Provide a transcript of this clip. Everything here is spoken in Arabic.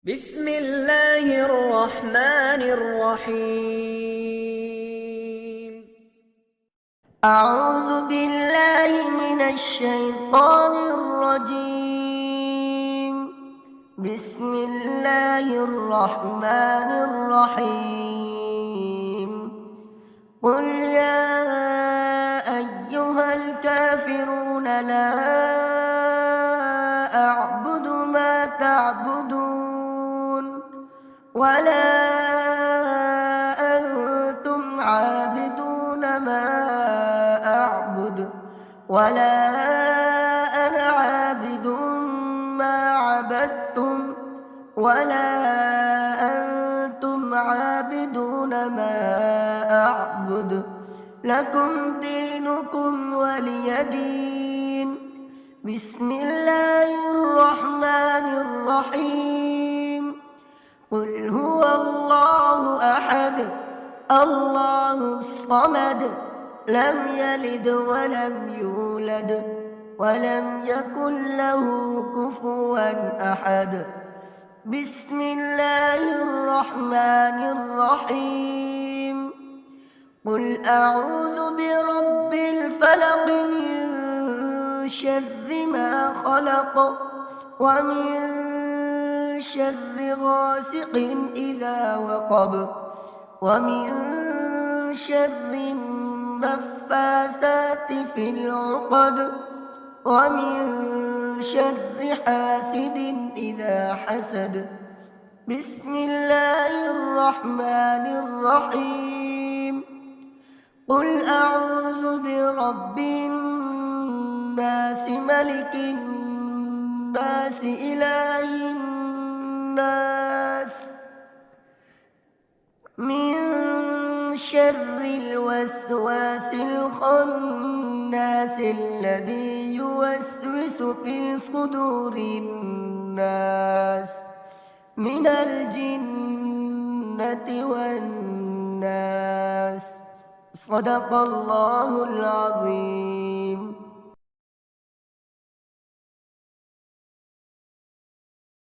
بسم الله الرحمن الرحيم. أعوذ بالله من الشيطان الرجيم. بسم الله الرحمن الرحيم. قل يا أيها الكافرون لا أعبد ما تعبدون ولا أنتم عابدون ما أعبد ولا أنا عابد ما عبدتم ولا أنتم عابدون ما أعبد لكم دينكم ولي دين. بسم الله الرحمن الرحيم. قل هو الله أحد الله الصمد لم يلد ولم يولد ولم يكن له كفوا أحد. بسم الله الرحمن الرحيم. قل أعوذ برب الفلق من شر ما خلق ومن شر غاسق إذا وقب ومن شر النفاثات في العقد ومن شر حاسد إذا حسد. بسم الله الرحمن الرحيم. قل أعوذ برب الناس ملك الناس إله الناس من شر الوسواس الخناس الذي يوسوس في صدور الناس من الجنة والناس. صدق الله العظيم.